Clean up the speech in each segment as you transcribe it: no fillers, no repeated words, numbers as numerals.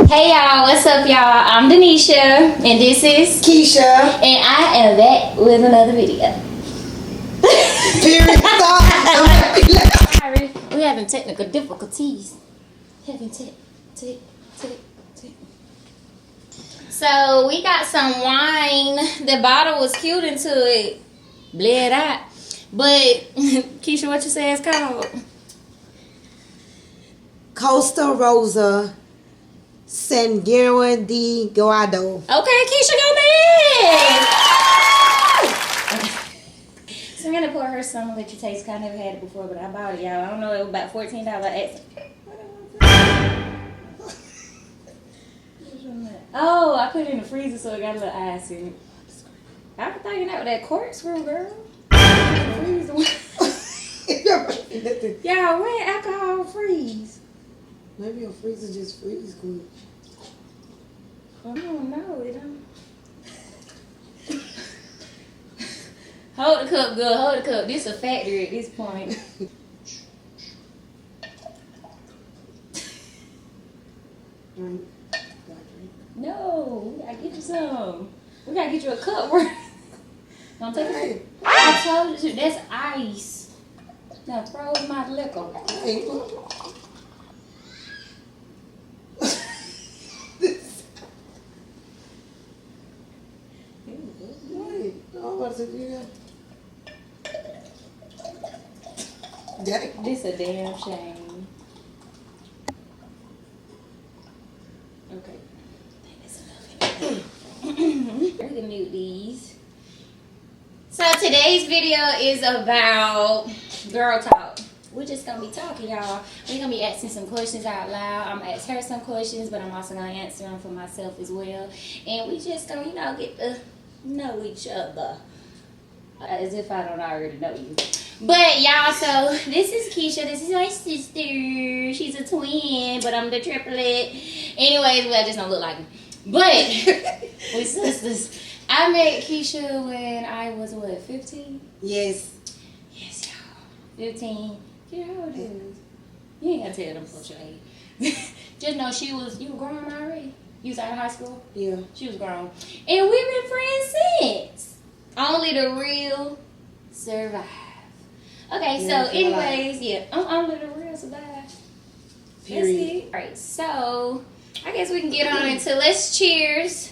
Hey y'all, what's up y'all? I'm Denisha and this is Keisha. And I am back with another video. Period. Stop. Sorry, we're having technical difficulties. So we got some wine. The bottle was cute until it bled out. But Keisha, what you say it's called? Costa Rosa Sangria di Guado. Okay, Keisha, go back. So I'm gonna pour her some and let you taste. 'Cause I never had it before, but I bought it, y'all. I don't know, it was about $14. Oh, I put it in the freezer so it got a little ice in it. I was thinking that with that corkscrew, girl. Y'all, when alcohol freeze? Maybe your freezer just freeze quick. I don't know. It don't. Hold the cup, girl. Hold the cup. This a factory at this point. No, we gotta get you some. We gotta get you a cup worth. Don't take it. I told you that's ice. Now throw my liquor. Hey, This a damn shame. Okay. We can mute these. So today's video is about girl talk. We're just gonna be talking, y'all. We're gonna be asking some questions out loud. I'm gonna ask her some questions, but I'm also gonna answer them for myself as well. And we just gonna, get to know each other. As if I don't already know you. But y'all, so this is Keisha. This is my sister. She's a twin, but I'm the triplet. Anyways, well, I just don't look like her. But we sisters. I met Keisha when I was, 15? Yes. Yes, y'all. 15. Yeah, how old are you? You ain't gotta tell them folks your age. Just know you were grown already? You was out of high school? Yeah. She was grown. And we've been friends since. Only the real survive. Okay, so anyways, yeah, only the real survive. Period. Alright, so I guess we can get on into let's cheers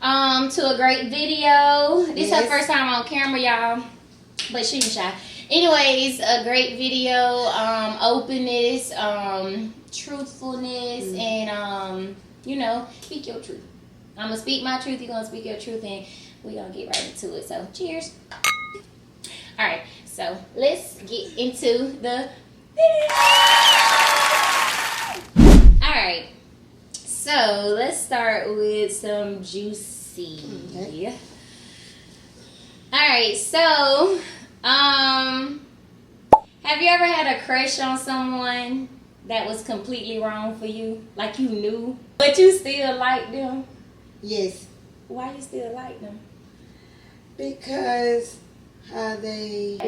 to a great video. This is her first time on camera, y'all. But she ain't shy. Anyways, a great video, openness, truthfulness, and speak your truth. I'm gonna speak my truth, you're gonna speak your truth, and we're gonna get right into it. So cheers. Alright, so let's get into the video. Alright, so let's start with some juicy. Okay. Alright, so have you ever had a crush on someone that was completely wrong for you? Like you knew, but you still liked them? Yes. Why you still like them? Because the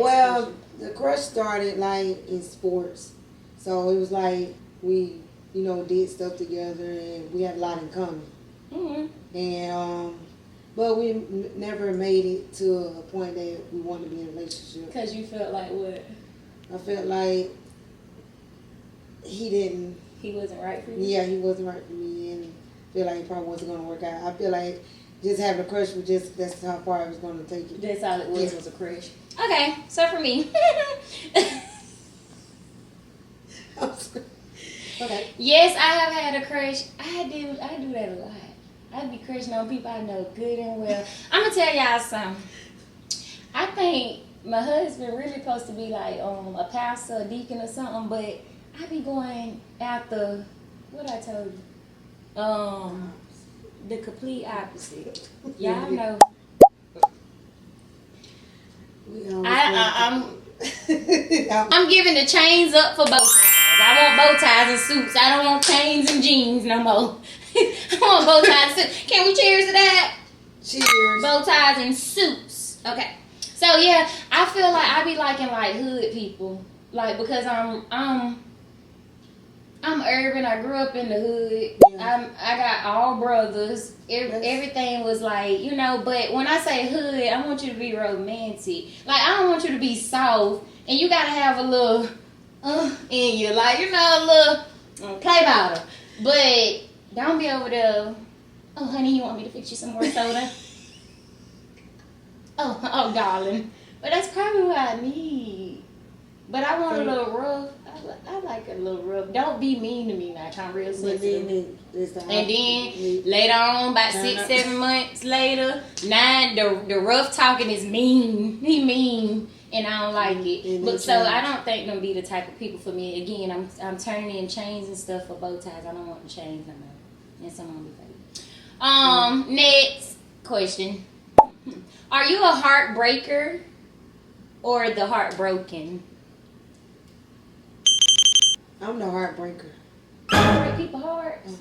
crush started like in sports. So it was like we, did stuff together and we had a lot in common. Mm-hmm. And, but we never made it to a point that we wanted to be in a relationship. Because you felt like what? I felt like he wasn't right for you? Yeah, he wasn't right for me, and I feel like it probably wasn't going to work out. I feel like just having a crush was that's how far I was going to take it. That's all it was a crush. Okay, so for me. Okay. Yes, I have had a crush. I do that a lot. I be crushing on people I know good and well. I'm going to tell y'all something. I think my husband really supposed to be like a pastor, a deacon or something, but I be going after what I told you. The complete opposite. Y'all know. I'm giving the chains up for bow ties. I want bow ties and suits. I don't want chains and jeans no more. I want bow ties and suits. Can we cheers to that? Cheers. Bow ties and suits. Okay. So yeah, I feel like I be liking like hood people, like because I'm I'm urban. I grew up in the hood. Yeah. I got all brothers. Everything was like, you know. But when I say hood, I want you to be romantic. Like I don't want you to be soft, and you gotta have a little in you, like you know, a little play bottle. But don't be over there. Oh, honey, you want me to fix you some more soda? oh, darling. But that's probably what I need. But I want a little rough. I like a little rough. Don't be mean to me now. I'm real sensitive. And then later on, about 6-7 months later, the rough talking is mean. He mean, and I don't like it. But so I don't think them be the type of people for me. Again, I'm turning in chains and stuff for bow ties. I don't want the chains no more. And some on me fake. Next question: are you a heartbreaker or the heartbroken? I'm the heartbreaker. You break people's hearts.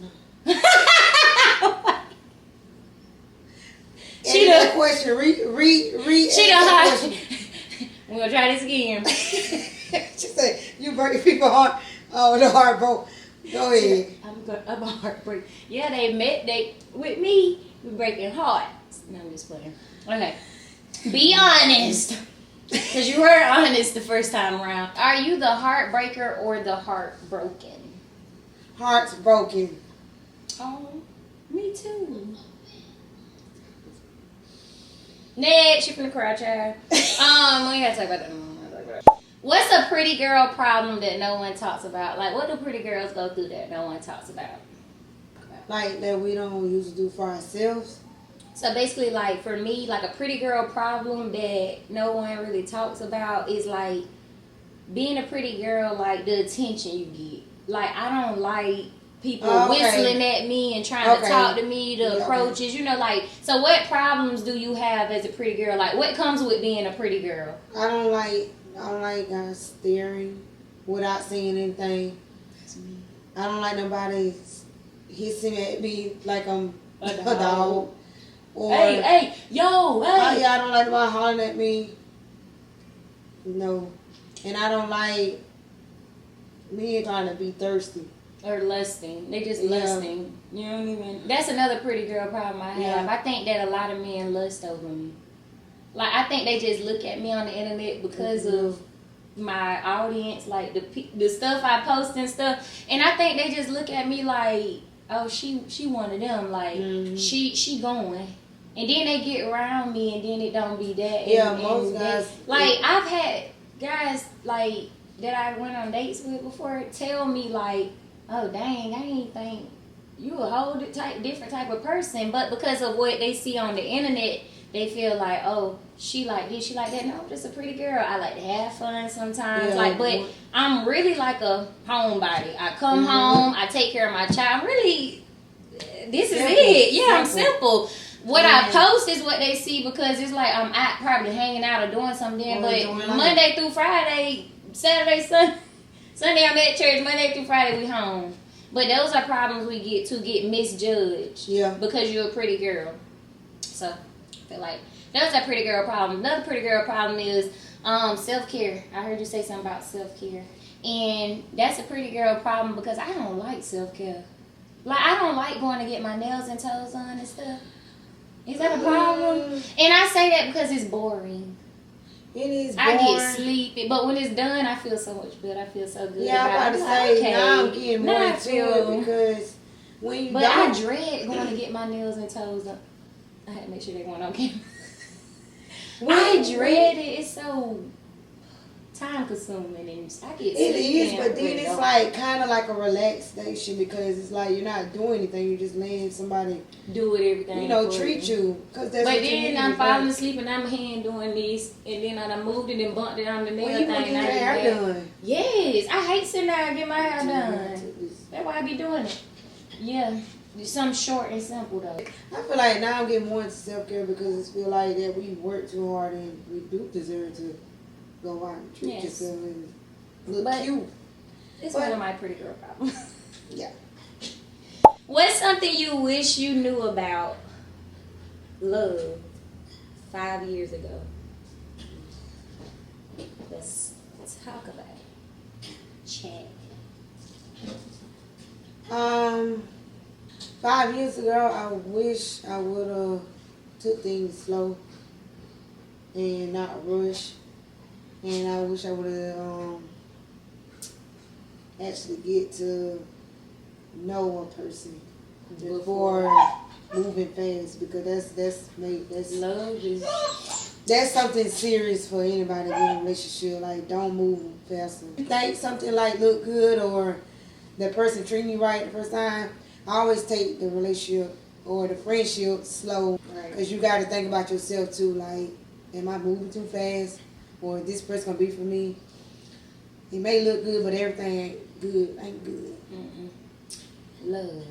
She the question. Read. She the heart. We're gonna try this again. She said, "You break people's heart." Oh, the heart broke. Go ahead. I'm a heartbreak. Yeah, they with me. We breaking hearts. No, I'm just playing. Okay, be honest. Because you were honest the first time around. Are you the heartbreaker or the heartbroken? Heart's broken. Oh, me too. Next, you're finna cry, child. We ain't gotta talk about that no more. What's a pretty girl problem that no one talks about? Like, what do pretty girls go through that no one talks about? Like that we don't usually do for ourselves. So basically, like for me, like a pretty girl problem that no one really talks about is like being a pretty girl, like the attention you get. Like I don't like people whistling at me and trying to talk to me, the approaches, you know, like, so what problems do you have as a pretty girl? Like what comes with being a pretty girl? I don't like guys staring without saying anything. That's me. I don't like nobody hissing at me like I'm a dog. Or, hey, yo, hey. I don't like nobody hollering at me. No. And I don't like men trying to be thirsty. Or lusting. They just lusting. You know what I mean? That's another pretty girl problem I have. Yeah. I think that a lot of men lust over me. Like, I think they just look at me on the internet because of my audience, like the stuff I post and stuff. And I think they just look at me like, oh, she one of them. Like, she going. And then they get around me, and then it don't be that. Yeah, most guys. Like, I've had guys, like, that I went on dates with before tell me, like, oh, dang, I ain't think you a whole different type of person. But because of what they see on the internet, they feel like, oh, she like this, she like that. No, I'm just a pretty girl. I like to have fun sometimes. But I'm really like a homebody. I come home, I take care of my child. I'm really, this is it. Yeah, I'm simple. What I post is what they see because it's like I'm out probably hanging out or doing something. But Monday through Friday, Saturday, Sunday I'm at church. Monday through Friday we home. But those are problems we get misjudged. Yeah. Because you're a pretty girl. So I feel like that's a pretty girl problem. Another pretty girl problem is self-care. I heard you say something about self-care. And that's a pretty girl problem because I don't like self-care. Like, I don't like going to get my nails and toes on and stuff. Is that a problem? And I say that because it's boring. It is boring. I get sleepy, but when it's done, I feel so much better. I feel so good. Yeah, I'm about to say, now I'm getting more into it because when you I dread going to get my nails and toes done. I had to make sure they weren't on camera. I dread it. It's so time consuming and I get it is, but then it's like kind of like a relaxation because it's like you're not doing anything, you're just letting somebody do it, everything, treat you. Cause that's but then I'm falling asleep and I'm hand doing this, and then I moved it and bumped it on the nail thing. Get your hair done. Yes, I hate sitting there and get my hair done. That's why I be doing it. Yeah. Something short and simple though. I feel like now I'm getting more into self-care because I feel like that we work too hard and we do deserve to go out and treat yourself and look cute. It's one of my pretty girl problems. Yeah. What's something you wish you knew about love 5 years ago? Let's talk about it. Chat. 5 years ago, I wish I would have took things slow and not rush. And I wish I would have actually get to know a person before moving fast, because that's something serious for anybody to be in a relationship. Like, don't move faster. If you think something like look good or the person treating you right the first time, I always take the relationship or the friendship slow, because you got to think about yourself too. Like, am I moving too fast, or is this person gonna be for me? It may look good, but everything ain't good. Love.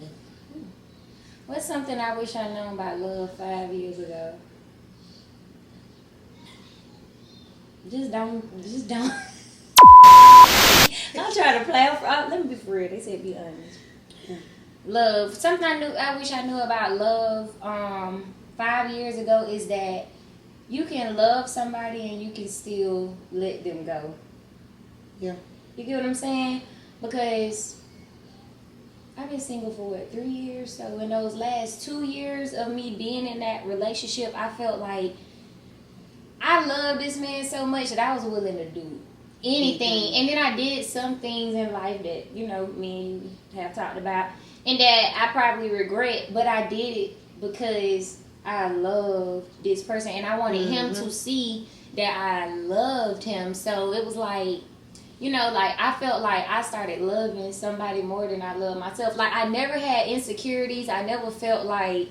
What's something I wish I known about love 5 years ago? Just don't. Don't try to play off. Let me be for real. They said be honest. Yeah. Love. Something I wish I knew about love 5 years ago is that you can love somebody and you can still let them go. Yeah. You get what I'm saying? Because I've been single for 3 years. So in those last 2 years of me being in that relationship, I felt like I loved this man so much that I was willing to do anything. And then I did some things in life that, me and you have talked about, and that I probably regret, but I did it because I loved this person and I wanted him to see that I loved him. So it was like, I felt like I started loving somebody more than I love myself. Like, I never had insecurities. I never felt like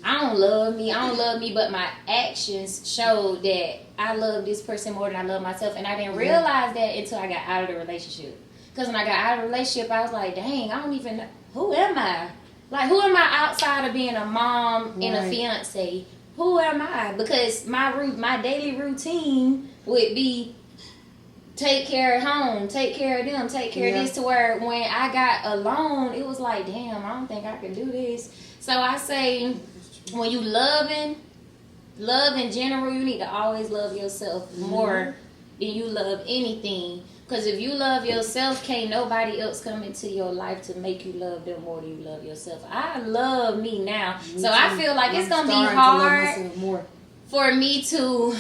I don't love me, but my actions showed that I love this person more than I love myself. And I didn't realize that until I got out of the relationship. Because when I got out of the relationship, I was like, dang, I don't even know. Who am I? Like, who am I outside of being a mom and a fiance? Who am I? Because my daily routine would be take care of home, take care of them, take care of this, to where when I got alone, it was like, damn, I don't think I can do this. So I say, when you love in general, you need to always love yourself more than you love anything. Because if you love yourself, can't nobody else come into your life to make you love them more than you love yourself. I love me now. So I feel like it's going to be hard for me to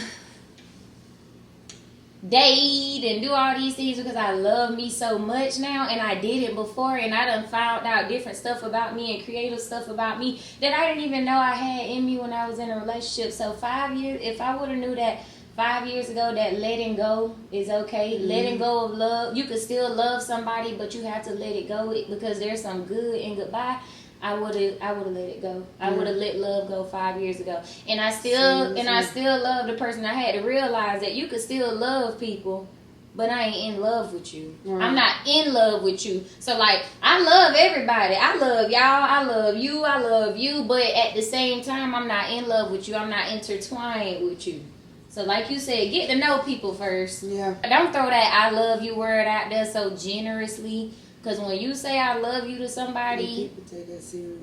date and do all these things because I love me so much now, and I did it before, and I done found out different stuff about me and creative stuff about me that I didn't even know I had in me when I was in a relationship. So 5 years, if I would have knew that 5 years ago that letting go is okay, letting go of love, you could still love somebody, but you have to let it go because there's some good in goodbye. I would have let it go. I would have let love go 5 years ago, and I still love the person. I had to realize that you could still love people, but I ain't in love with you. I'm not in love with you. So like, I love everybody. I love y'all. I love you. But at the same time, I'm not in love with you. I'm not intertwined with you. So like you said, get to know people first. Yeah. Don't throw that I love you word out there so generously. Because when you say I love you to somebody,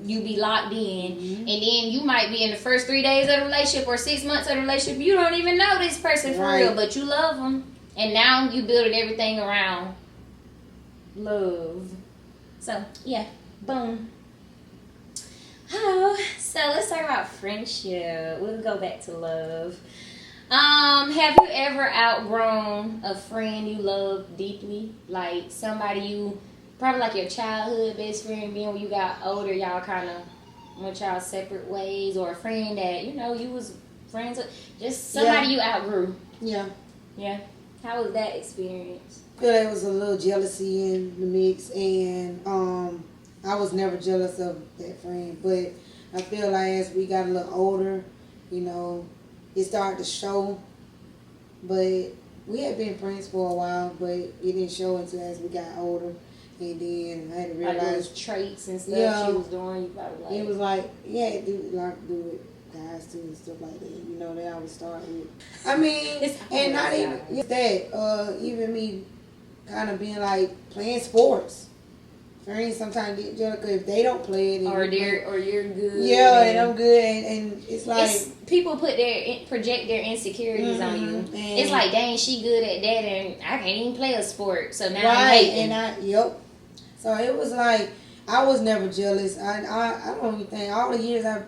you be locked in. And then you might be in the first 3 days of the relationship or 6 months of the relationship. You don't even know this person for real, but you love them. And now you building everything around love. So, yeah. Boom. Oh, so let's talk about friendship. We'll go back to love. Have you ever outgrown a friend you love deeply? Like somebody you... Probably like your childhood best friend, being when you got older, y'all kind of went y'all separate ways, or a friend that, you was friends with, just somebody you outgrew. Yeah. Yeah. How was that experience? I feel there was a little jealousy in the mix, and I was never jealous of that friend, but I feel like as we got a little older, it started to show, but we had been friends for a while, but it didn't show until as we got older. And then I had to realize like those traits and stuff she was doing. You probably like it was like do with guys too and stuff like that. They always start with. I mean, and not even that. Even me, kind of being like playing sports. Friends sometimes get jealous because if they don't play it, or you're good. Yeah, and I'm good, and it's like people project their insecurities on you. And it's like, dang, she good at that, and I can't even play a sport, so now I'm hating. So it was like I was never jealous. I don't even think all the years I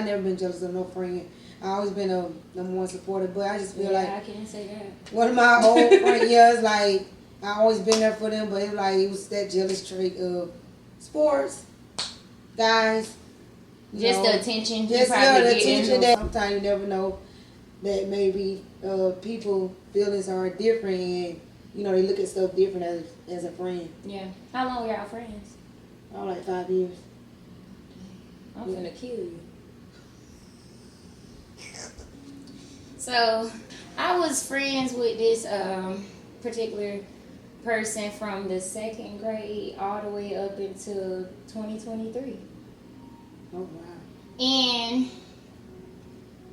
never been jealous of no friend. I always been a number one supporter, but I just feel like I can't say that. one of my old friends, it's like I always been there for them, but it was that jealous trait of sports, guys. Just the attention. Just the attention that sometimes you never know that maybe people feelings are different and they look at stuff different as a friend. Yeah. How long were y'all friends? Oh, like 5 years. I'm finna kill you. So, I was friends with this particular person from the 2nd grade all the way up until 2023. Oh, wow. And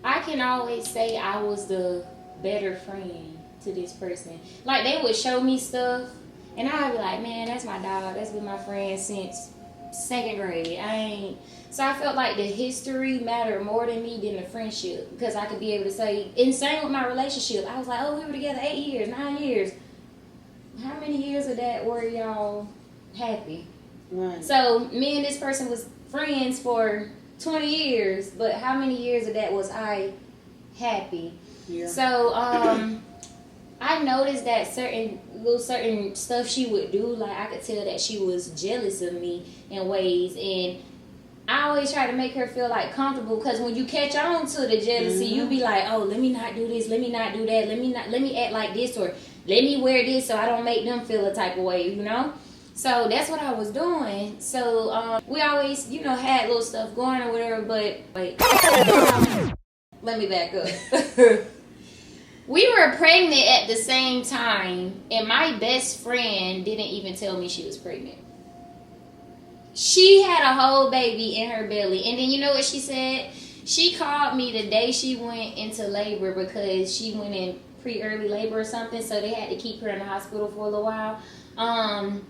I can always say I was the better friend to this person. Like, they would show me stuff, and I'd be like, man, that's my dog. That's been my friend since 2nd grade. So I felt like the history mattered more to me than the friendship, because I could be able to say, and same with my relationship. I was like, oh, we were together 8 years, 9 years. How many years of that were y'all happy? Right. So me and this person was friends for 20 years, but how many years of that was I happy? Yeah. So I noticed that certain stuff she would do, like I could tell that she was jealous of me in ways, and I always try to make her feel like comfortable, because when you catch on to the jealousy, you be like, oh, let me not do this, let me not do that, let me act like this, or let me wear this so I don't make them feel a type of way, So that's what I was doing. So we always, had little stuff going or whatever, but wait. Let me back up. We were pregnant at the same time, and my best friend didn't even tell me she was pregnant. She had a whole baby in her belly, and then you know what she said? She called me the day she went into labor, because she went in pre-early labor or something, so they had to keep her in the hospital for a little while. And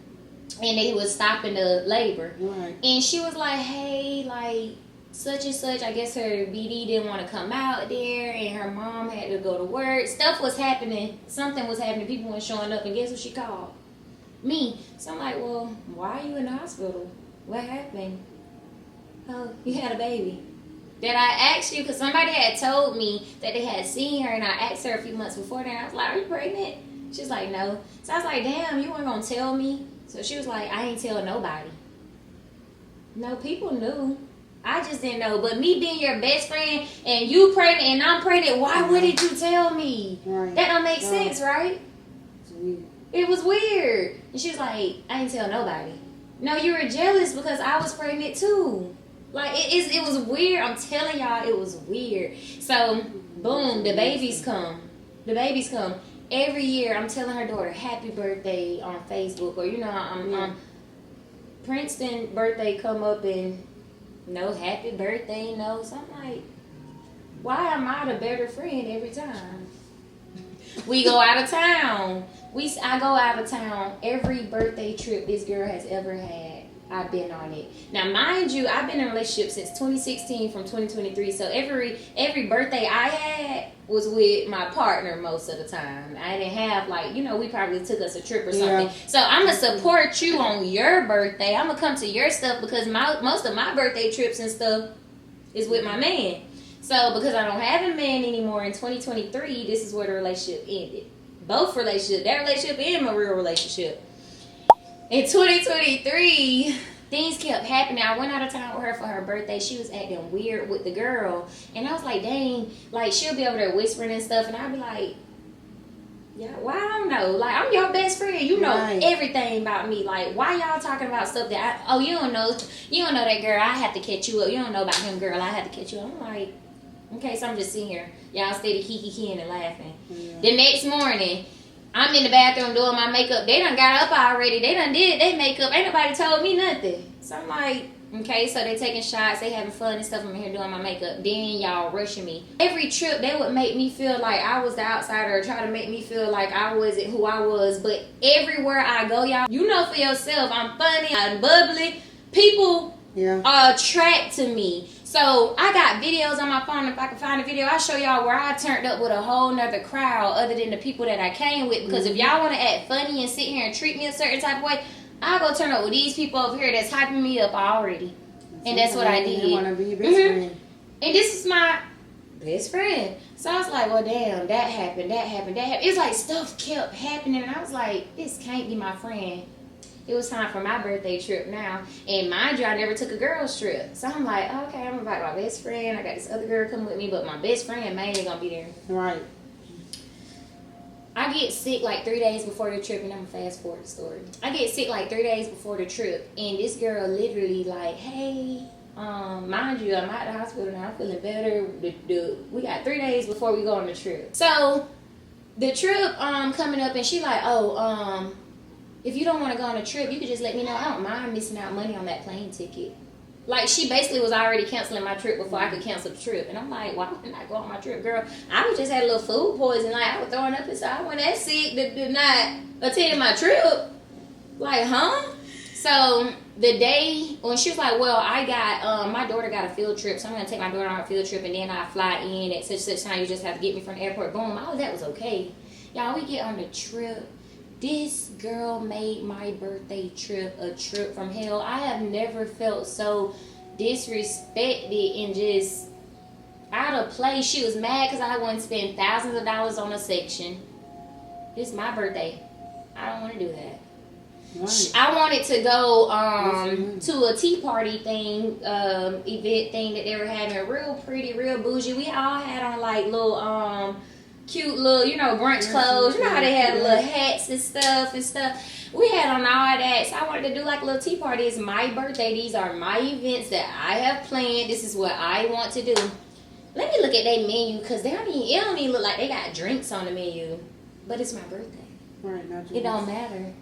they was stopping the labor. Right. And she was like, hey, like, such and such, I guess her BD didn't want to come out there, and her mom had to go to work. Stuff was happening. Something was happening. People weren't showing up, and guess what she called? Me. So I'm like, well, why are you in the hospital? What happened? Oh, you had a baby. That I asked you, because somebody had told me that they had seen her, and I asked her a few months before that. I was like, are you pregnant? She's like, no. So I was like, damn, you weren't going to tell me? So she was like, I ain't tell nobody. No, people knew. I just didn't know. But me being your best friend, and you pregnant and I'm pregnant, why wouldn't you tell me? Right. That don't make sense, right? It's weird. It was weird. And she was like, I ain't tell nobody. No, you were jealous because I was pregnant too. Like, it was weird. I'm telling y'all, it was weird. So, boom, the babies come. The babies come. Every year, I'm telling her daughter, happy birthday on Facebook. Or, Princeton birthday come up and no happy birthday, no. So I'm like, why am I the better friend every time? We go out of town. I go out of town every birthday trip this girl has ever had. I've been on it. Now, mind you, I've been in a relationship since 2016 from 2023. So every birthday I had was with my partner most of the time. I didn't have, we probably took us a trip or something. Yeah. So I'm going to support you on your birthday. I'm going to come to your stuff because most of my birthday trips and stuff is with my man. So because I don't have a man anymore in 2023, this is where the relationship ended. Both relationships, that relationship and my real relationship. In 2023, things kept happening. I went out of town with her for her birthday. She was acting weird with the girl. And I was like, dang, she'll be over there whispering and stuff. And I'd be like, yeah, well, I don't know. I'm your best friend. You know everything about me. Why y'all talking about stuff that you don't know that girl. I have to catch you up. You don't know about him, girl. I have to catch you up. I'm like, okay, so I'm just sitting here. Y'all steady kiki-kiing and laughing. Yeah. The next morning, I'm in the bathroom doing my makeup. They done got up already. They done did their makeup. Ain't nobody told me nothing. So I'm like, okay, so they taking shots. They having fun and stuff. I'm here doing my makeup. Then y'all rushing me. Every trip, they would make me feel like I was the outsider. Try to make me feel like I wasn't who I was. But everywhere I go, y'all, you know for yourself, I'm funny, I'm bubbly. People attract to me. So I got videos on my phone. If I can find a video, I'll show y'all where I turned up with a whole nother crowd other than the people that I came with. Because if y'all want to act funny and sit here and treat me a certain type of way, I'll go turn up with these people over here that's hyping me up already. And that's what I did. You want to be your best friend. And this is my best friend. So I was like, well, damn, that happened. It's like stuff kept happening. And I was like, this can't be my friend. It was time for my birthday trip now. And mind you, I never took a girl's trip. So I'm like, okay, I'm inviting my best friend. I got this other girl coming with me, but my best friend mainly gonna be there. Right. I get sick like 3 days before the trip, and I'm gonna fast forward the story. I get sick like 3 days before the trip, and this girl literally like, hey, mind you, I'm at the hospital now. I'm feeling better. We got 3 days before we go on the trip. So the trip coming up, and she like, oh, if you don't want to go on a trip, you could just let me know. I don't mind missing out money on that plane ticket. Like, she basically was already canceling my trip before I could cancel the trip. And I'm like, why would I not go on my trip, girl? I was just had a little food poison. Like, I was throwing up inside. I wasn't that sick to not attend my trip. Like, huh? So the day when she was like, well, I got my daughter got a field trip, so I'm gonna take my daughter on a field trip, and then I fly in at such time. You just have to get me from the airport. Boom, all of that was okay. Y'all, we get on the trip. This girl made my birthday trip a trip from hell. I have never felt so disrespected and just out of place. She was mad because I wouldn't spend thousands of dollars on a section. It's my birthday. I don't want to do that. Right. I wanted to go to a tea party thing, event thing that they were having. Real pretty, real bougie. We all had on like little cute little, brunch clothes. You know how they have little hats and stuff. We had on all that. So I wanted to do like a little tea party. It's my birthday. These are my events that I have planned. This is what I want to do. Let me look at their menu, because it don't even look like they got drinks on the menu. But it's my birthday. Right, not it don't matter.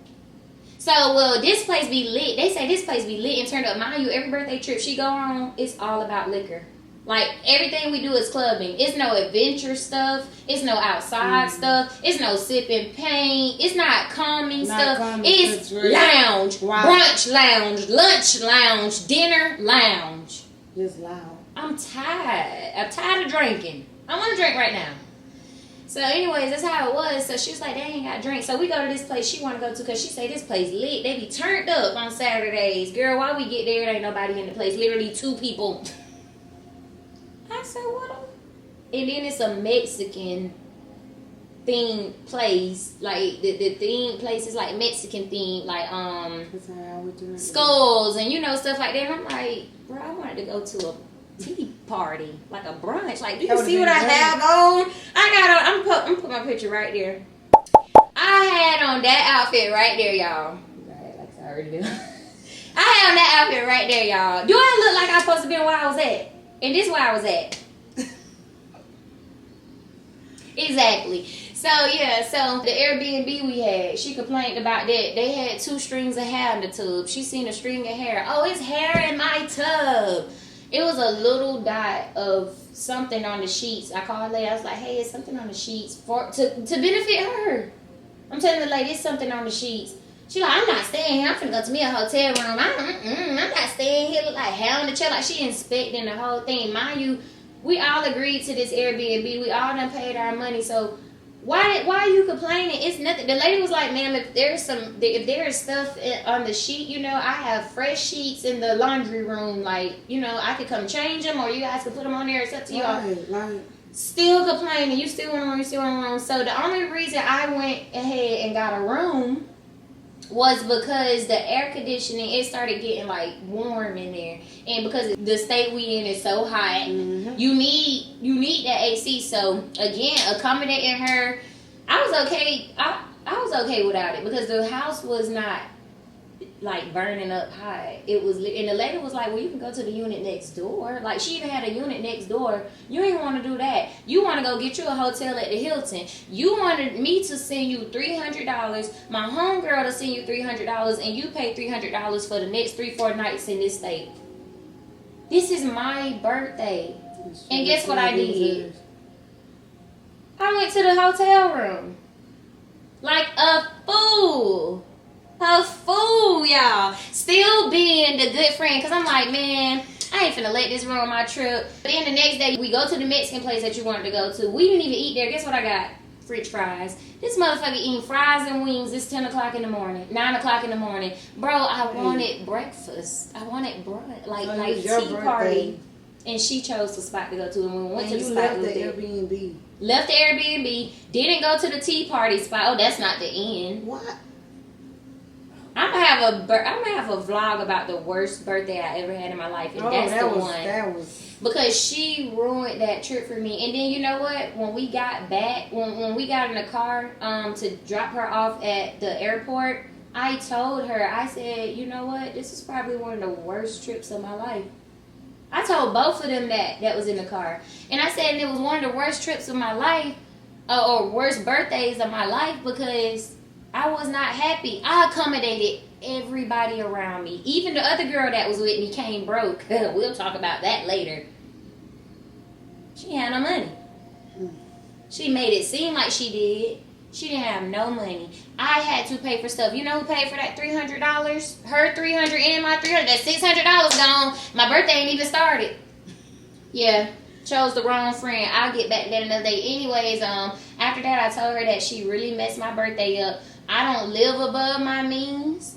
So, well, this place be lit. They say this place be lit and turned up. Mind you, every birthday trip she go on, it's all about liquor. Like, everything we do is clubbing. It's no adventure stuff. It's no outside stuff. It's no sipping paint. It's not calming stuff. It's lounge, brunch lounge, lunch lounge, dinner lounge. Just loud. I'm tired. I'm tired of drinking. I want to drink right now. So, anyways, that's how it was. So, she was like, they ain't got drinks. So, we go to this place she want to go to, because she say this place lit. They be turned up on Saturdays. Girl, while we get there, there ain't nobody in the place. Literally 2 people. I said, what? And then it's a Mexican themed place. Like, the themed place is like Mexican themed. Like, skulls and, stuff like that. And I'm like, bro, I wanted to go to a tea party, like a brunch. Like, do you see what I have on? I'm gonna put my picture right there. I had on that outfit right there, y'all. Like I already do. I had on that outfit right there, y'all. Do I look like I'm supposed to be where I was at? And this is where I was at. Exactly. So, yeah. So, the Airbnb we had, she complained about that. They had 2 strings of hair in the tub. She seen a string of hair. Oh, it's hair in my tub. It was a little dot of something on the sheets. I called her lady. I was like, hey, it's something on the sheets to benefit her. I'm telling the lady, it's something on the sheets. She like, I'm not staying here. I'm finna go to me a hotel room. I'm not staying here. Look like hair on the chair. Like, she inspecting the whole thing. Mind you, we all agreed to this Airbnb. We all done paid our money. So why are you complaining? It's nothing. The lady was like, ma'am, if there is stuff on the sheet, I have fresh sheets in the laundry room. Like, I could come change them, or you guys could put them on there. It's up to y'all. Right. Still complaining. You still want a room. So the only reason I went ahead and got a room was because the air conditioning, it started getting like warm in there, and because the state we in is so hot, you need that AC. So again, accommodating her, I was okay. I was okay without it, because the house was not like burning up hot. It was, and the lady was like, well, you can go to the unit next door. Like, she even had a unit next door. You ain't want to do that. You want to go get you a hotel at the Hilton. You wanted me to send you $300, my homegirl to send you $300, and you pay $300 for the next 3-4 nights in this state. This is my birthday. And guess what I did? I went to the hotel room like a fool. A fool, y'all. Still being the good friend, because I'm like, man, I ain't finna let this ruin my trip. But then the next day, we go to the Mexican place that you wanted to go to. We didn't even eat there. Guess what I got? French fries. This motherfucker eating fries and wings. It's 10 o'clock in the morning, 9 o'clock in the morning. Bro, I wanted breakfast. I wanted brunch, like tea party. And she chose the spot to go to. And when we went to the spot, left the Airbnb. Left the Airbnb. Didn't go to the tea party spot. Oh, that's not the end. What? I'm gonna have a vlog about the worst birthday I ever had in my life, and that's the one. That was because she ruined that trip for me. And then you know what? When we got back, when we got in the car to drop her off at the airport, I told her, I said, you know what? This is probably one of the worst trips of my life. I told both of them that was in the car, and I said it was one of the worst trips of my life, or worst birthdays of my life because I was not happy. I accommodated everybody around me. Even the other girl that was with me came broke. We'll talk about that later. She had no money. She made it seem like she did. She didn't have no money. I had to pay for stuff. You know who paid for that $300? Her $300 and my $300. That $600 gone. My birthday ain't even started. Yeah. Chose the wrong friend. I'll get back to that another day. Anyways, after that I told her that she really messed my birthday up. I don't live above my means.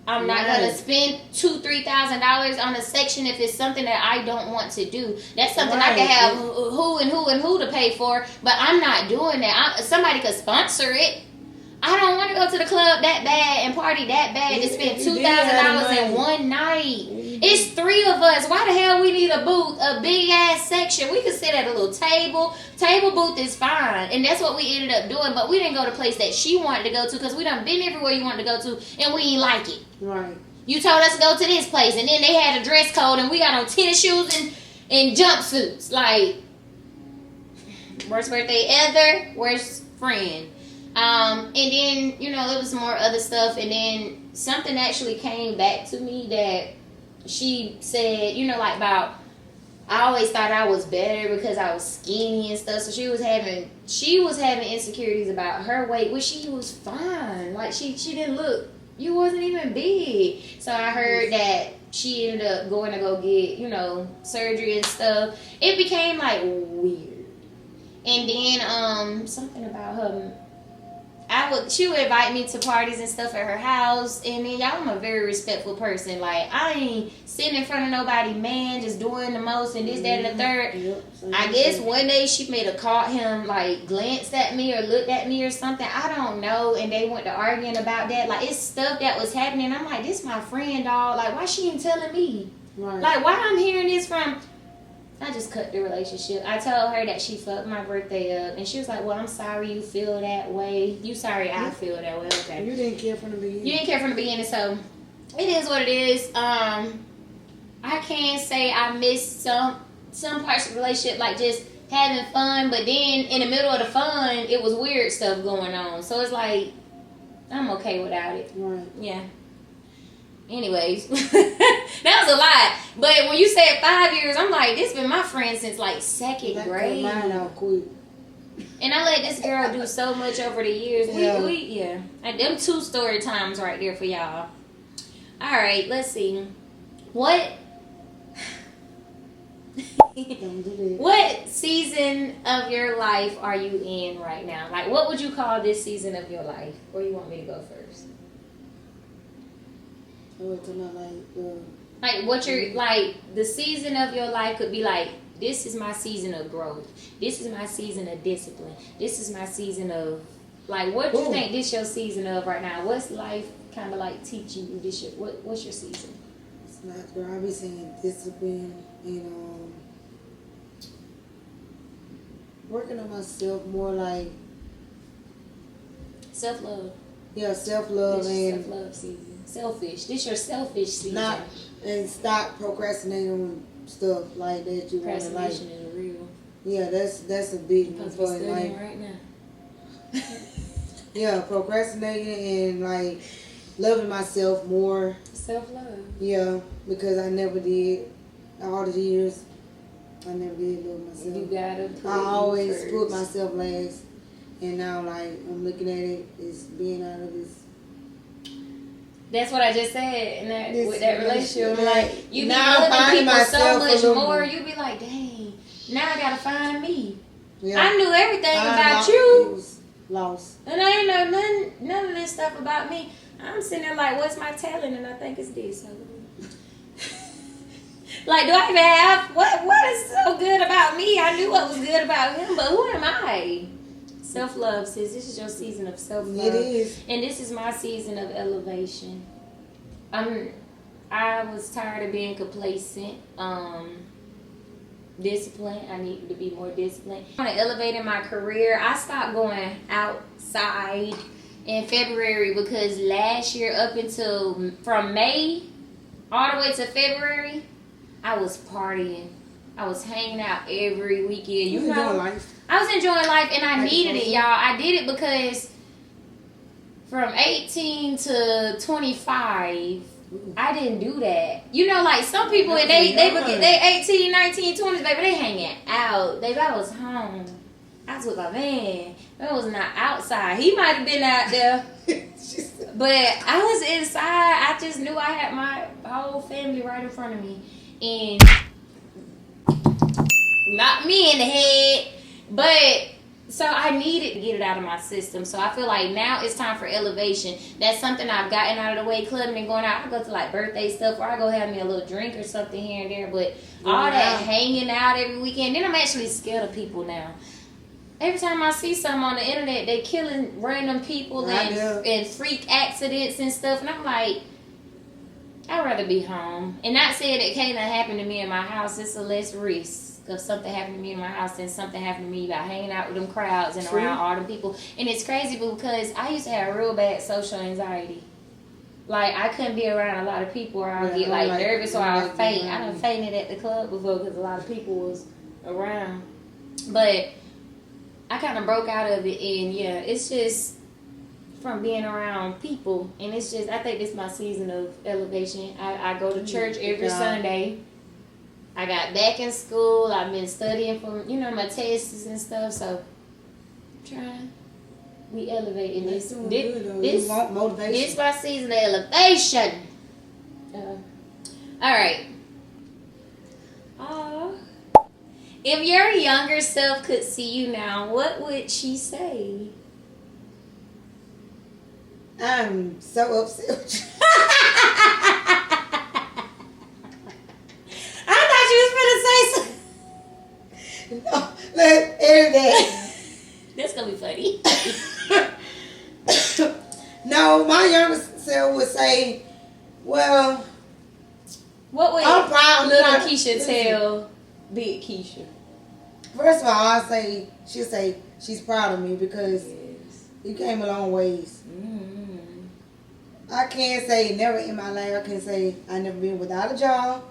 I'm not gonna spend $2,000-$3,000 on a section if it's something that I don't want to do. That's something I can have who to pay for, but I'm not doing that. Somebody could sponsor it. I don't want to go to the club that bad and party that bad to spend $2,000 in one night. It's 3 of us. Why the hell we need a booth, a big ass section? We could sit at a little table. Table booth is fine, and that's what we ended up doing. But we didn't go to the place that she wanted to go to because we done been everywhere you wanted to go to, and we ain't like it. Right. You told us to go to this place, and then they had a dress code, and we got on tennis shoes and jumpsuits. Like, worst birthday ever, worst friend. And then, you know, there was some more other stuff, and then something actually came back to me that she said, you know, like about, I always thought I was better because I was skinny and stuff, so she was having insecurities about her weight, which she was fine. Like, she didn't look, you wasn't even big. So I heard that she ended up going to go get, you know, surgery and stuff. It became, like, weird. And then, something about her, she would invite me to parties and stuff at her house, and then y'all, I'm a very respectful person. Like, I ain't sitting in front of nobody, man, just doing the most and this, that, and the third. Yep, I guess one day she may have caught him, like, glanced at me or looked at me or something. I don't know, and they went to arguing about that. Like, it's stuff that was happening. I'm like, this my friend, dog. Like, why she ain't telling me? Right. Like, why I'm hearing this from... I just cut the relationship. I told her that she fucked my birthday up, and she was like, well, I'm sorry you feel that way. You sorry I feel that way. Okay. You didn't care from the beginning. You didn't care from the beginning, so it is what it is. I can say I missed some parts of the relationship, like just having fun, but then in the middle of the fun, it was weird stuff going on. So it's like, I'm okay without it. Right. Yeah. Anyways, that was a lot. But when you said 5 years, I'm like, this been my friend since like second grade. Mine out quick. And I let this girl do so much over the years. Yeah. And them 2 story times right there for y'all. All right, let's see. What season of your life are you in right now? Like, what would you call this season of your life? Or you want me to go first? Like what you're like, the season of your life could be like, this is my season of growth, this is my season of discipline, this is my season of, like, what do you think this your season of right now? What's life kind of like teaching you this year? What's your season? It's not, girl, I be saying discipline and working on myself more, like self-love. Yeah, self-love and self-love season. Selfish. This your selfish season. And stop procrastinating on stuff like that you want to like. Procrastination is real. Yeah, that's a big one for like right now. Yeah, procrastinating and like loving myself more. Self-love. Yeah, because I never did all the years. I never did love myself. You gotta. I always put myself last, and now like I'm looking at it as being out of this. That's what I just said in that with that relationship. Like, you be loving people so much more. You be like, dang, now I gotta find me. Yeah. I knew everything about you. lost. And I ain't know none of this stuff about me. I'm sitting there like, what's my talent? And I think it's this. Like, do I even have what is so good about me? I knew what was good about him, but who am I? Self-love, sis. This is your season of self-love. It is. And this is my season of elevation. I was tired of being complacent. Disciplined. I needed to be more disciplined. I want to elevate in my career. I stopped going outside in February because last year up until from May all the way to February, I was partying. I was hanging out every weekend. You know, life. I was enjoying life, and I needed it, y'all. I did it because from 18 to 25, I didn't do that. You know, like some people, and they 18, 19, 20s, baby, they hanging out. Baby, I was home. I was with my man. I was not outside. He might have been out there, but I was inside. I just knew I had my whole family right in front of me, and knocked me in the head. But so I needed to get it out of my system. So I feel like now it's time for elevation. That's something I've gotten out of the way, clubbing and going out. I go to like birthday stuff, or I go have me a little drink or something here and there. But all that hanging out every weekend, then I'm actually scared of people now. Every time I see something on the internet, they killing random people and freak accidents and stuff. And I'm like, I'd rather be home. And not saying it can't happen to me in my house. It's a less risk of something happening to me in my house than something happening to me by hanging out with them crowds and around all them people. And it's crazy because I used to have real bad social anxiety. Like, I couldn't be around a lot of people or I'll get like nervous or I'll faint. I done fainted at the club before because a lot of people was around. But I kind of broke out of it, and yeah, it's just from being around people. And it's just, I think this is my season of elevation. I go to church every Sunday. I got back in school. I've been studying for, my tests and stuff. So, we elevating this. This motivation. This is my season of elevation. All right. If your younger self could see you now, what would she say? I'm so upset. No, let's edit that. That's gonna be funny. No, my younger self would say, well, what would I'm proud little Keisha tell big Keisha? First of all, she'll say she's proud of me because you came a long ways. Mm-hmm. I can't say never in my life. I can say I never been without a job.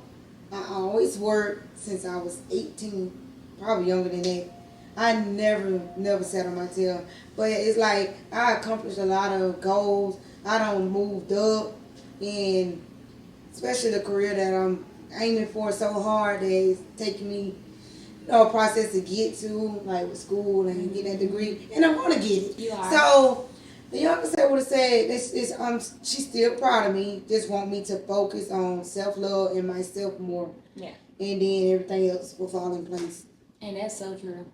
I always worked since I was 18. Probably younger than that. I never sat on my tail. But it's like I accomplished a lot of goals. I done moved up, and especially the career that I'm aiming for so hard that it's taking me a process to get to, like with school and getting that degree, and I'm gonna get it. You are. So the younger self would have said, she's still proud of me. Just want me to focus on self-love and myself more. Yeah. And then everything else will fall in place. And that's so true.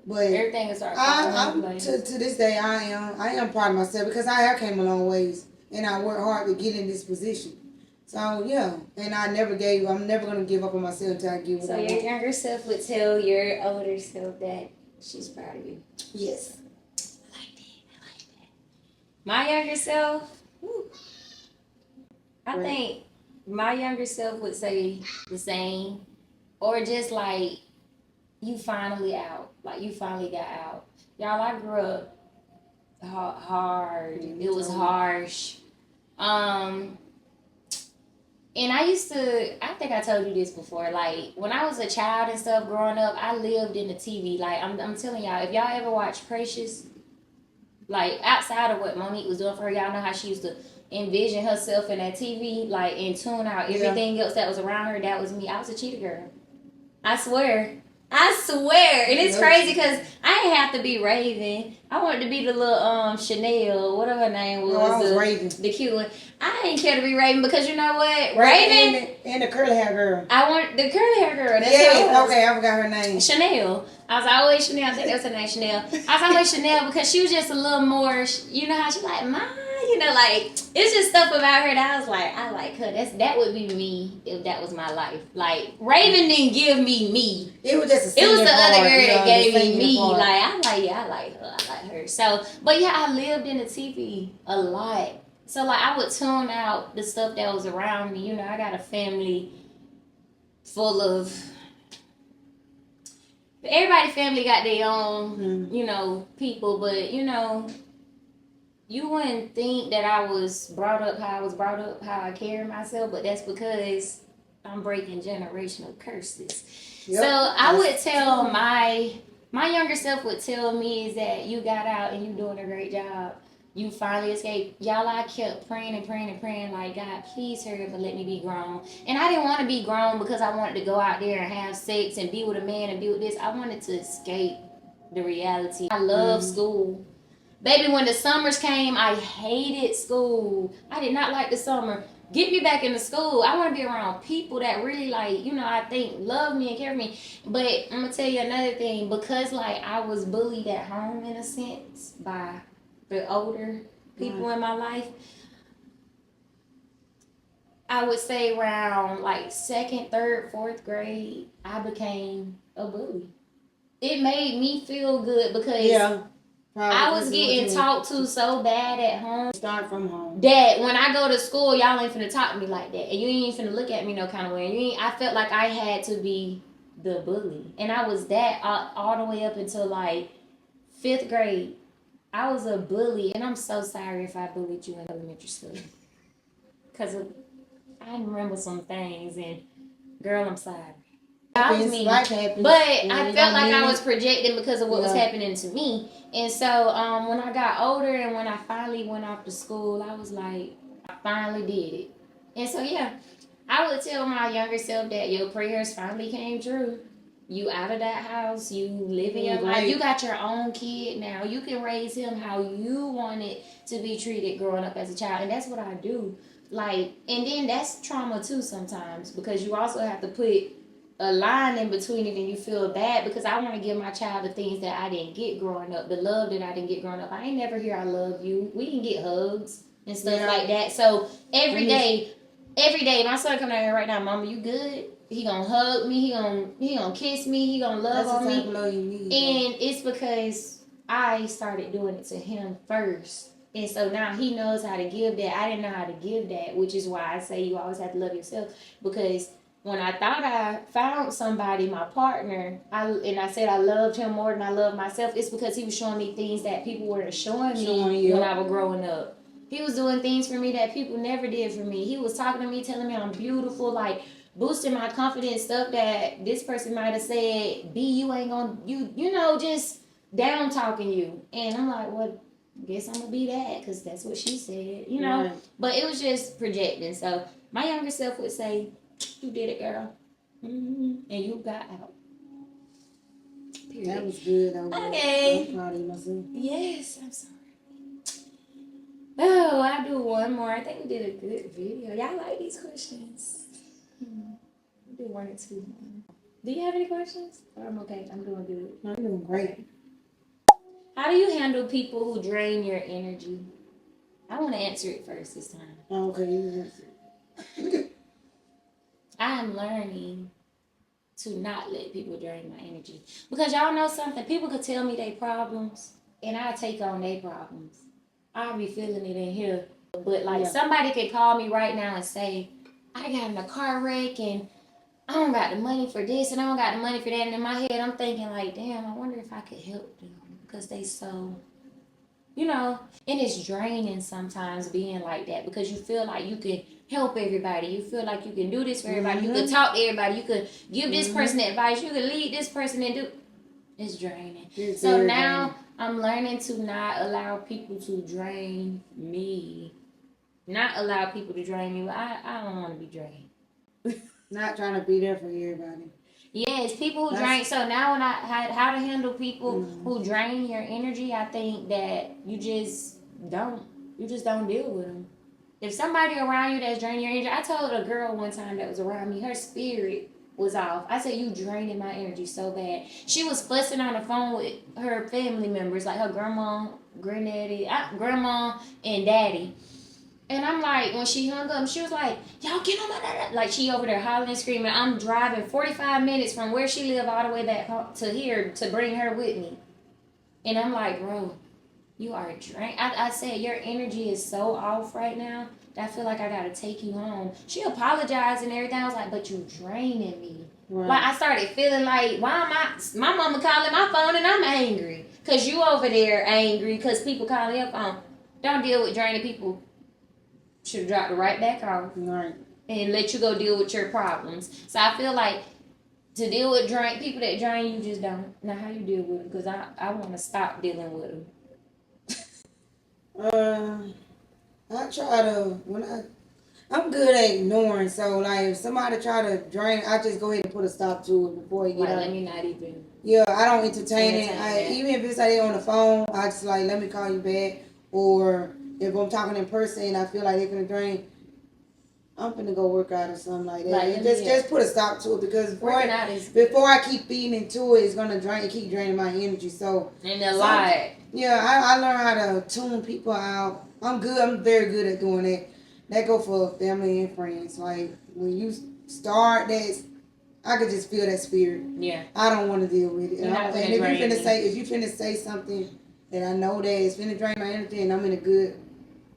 But everything is falling in place. To this day, I am proud of myself because I have came a long ways, and I worked hard to get in this position. So yeah, and I'm never gonna give up on myself until I get what I want. So your younger self would tell your older self that she's proud of you. Yes. I like that. My younger self, I think my younger self would say the same, or just like, you finally out. Like, you finally got out. Y'all, I grew up hard. It was harsh. And I think I told you this before. Like, when I was a child and stuff growing up, I lived in the TV. Like, I'm telling y'all, if y'all ever watched Precious, like, outside of what Monique was doing for her, y'all know how she used to envision herself in that TV, like, and tune out everything else that was around her. That was me. I was a cheetah girl. I swear. And it's crazy because I didn't have to be Raven. I wanted to be the little Chanel, whatever her name was. No, I was Raven. The cute one. I didn't care to be Raven because you know what? Raven and the curly hair girl. I want the curly hair girl. That's okay, I forgot her name. Chanel. I was always Chanel. I think that was her name, Chanel. I was always Chanel because she was just a little more, you know how she like, Ma, you know, like, it's just stuff about her that I was like, I like her. That would be me if that was my life. Like, Raven didn't give me me. It was just It was the other girl you know, that gave me me. Part. Like, I like her. So, but yeah, I lived in the TV a lot. So, like, I would tune out the stuff that was around me. You know, I got a family full of... Everybody's family got their own, you know, people. But, you know, you wouldn't think that I was brought up how I was brought up, how I carry myself. But that's because I'm breaking generational curses. Yep. So, I would tell my younger self would tell me is that you got out and you doing a great job. You finally escaped. Y'all, I kept praying and praying and praying like, God, please hurry up and let me be grown. And I didn't want to be grown because I wanted to go out there and have sex and be with a man and be with this. I wanted to escape the reality. I love school. Baby, when the summers came, I hated school. I did not like the summer. Get me back into school. I want to be around people that really, like, you know, I think love me and care for me. But I'm going to tell you another thing. Because, like, I was bullied at home, in a sense, by the older people in my life, I would say around, like, 2nd, 3rd, 4th grade, I became a bully. It made me feel good because... I was getting talked to so bad at home. Start from home. That when I go to school, y'all ain't finna talk to me like that. And you ain't finna look at me no kind of way. I felt like I had to be the bully. And I was that all the way up until like 5th grade. I was a bully. And I'm so sorry if I bullied you in elementary school. Because I remember some things. And girl, I'm sorry. I was mean. But I felt like I was projecting because of what was happening to me. And so when I got older and when I finally went off to school, I was like, I finally did it. And so, yeah, I would tell my younger self that your prayers finally came true. You out of that house. You living your life. You got your own kid now. You can raise him how you wanted to be treated growing up as a child. And that's what I do. Like, and then that's trauma too sometimes because you also have to put a line in between it and you feel bad because I want to give my child the things that I didn't get growing up, the love that I didn't get growing up. I ain't never hear I love you. We didn't get hugs and stuff like that. So every day, my son come down here right now, Mama, you good? He gonna hug me, he gonna kiss me, he gonna love on me. And it's because I started doing it to him first. And so now he knows how to give that. I didn't know how to give that, which is why I say you always have to love yourself because when I thought I found somebody, my partner, I said I loved him more than I loved myself, it's because he was showing me things that people weren't showing me when I was growing up. He was doing things for me that people never did for me. He was talking to me, telling me I'm beautiful, like boosting my confidence, stuff that this person might have said, B, you ain't gonna, you know, just down talking you. And I'm like, well, I guess I'm gonna be that because that's what she said, you know. But it was just projecting. So my younger self would say, you did it, girl. And you got out. Period. That was good. Okay. I'm proud of myself. Yes, I'm sorry. Oh, I'll do one more. I think we did a good video. Y'all like these questions? We'll do 1 or 2 more. Do you have any questions? I'm okay. I'm doing good. I'm doing great. How do you handle people who drain your energy? I want to answer it first this time. Okay, you answer it. I am learning to not let people drain my energy. Because y'all know something, people could tell me their problems, and I take on their problems. I'll be feeling it in here. But, like, somebody could call me right now and say, I got in a car wreck, and I don't got the money for this, and I don't got the money for that. And in my head, I'm thinking, like, damn, I wonder if I could help them. Because they so, you know, and it's draining sometimes being like that. Because you feel like you can help everybody. You feel like you can do this for everybody. You can talk to everybody. You can give this person advice. You can lead this person and do. It's draining. So now I'm learning to not allow people to drain me. Not allow people to drain me. I don't want to be drained. Not trying to be there for everybody. Yes, people who drain. So now when I how to handle people who drain your energy, I think that you just don't deal with them. If somebody around you that's draining your energy, I told a girl one time that was around me, her spirit was off. I said, you draining my energy so bad. She was fussing on the phone with her family members, like her grandma, granddaddy, grandma, and daddy. And I'm like, when she hung up, she was like, y'all get on my... Like, she over there hollering and screaming. I'm driving 45 minutes from where she lived all the way back to here to bring her with me. And I'm like, bro, you are drained. I said, your energy is so off right now that I feel like I got to take you home. She apologized and everything. I was like, but you draining me. Right. Like, I started feeling like, why am I... My mama calling my phone and I'm angry. Because you over there angry because people calling your phone. Don't deal with draining people. Should have dropped it right back off. Right. And let you go deal with your problems. So I feel like to deal with people that drain you, just don't. Now how you deal with them? Because I want to stop dealing with them. I try to, I'm good at ignoring. So like if somebody try to drain, I just go ahead and put a stop to it before it get out. Let me not even. Yeah, I don't entertain it. Even if it's like on the phone, I just like, let me call you back. Or if I'm talking in person, I feel like they're gonna drain. I'm finna go work out or something like that. Like, just put a stop to it because before I keep feeding into it, it's gonna keep draining my energy. So and a lot. Yeah, I learned how to tune people out. I'm very good at doing that. That go for family and friends. Like when you start that, I could just feel that spirit. Yeah. I don't want to deal with it. And if you finna say something that I know that it's finna drain my energy and I'm in a good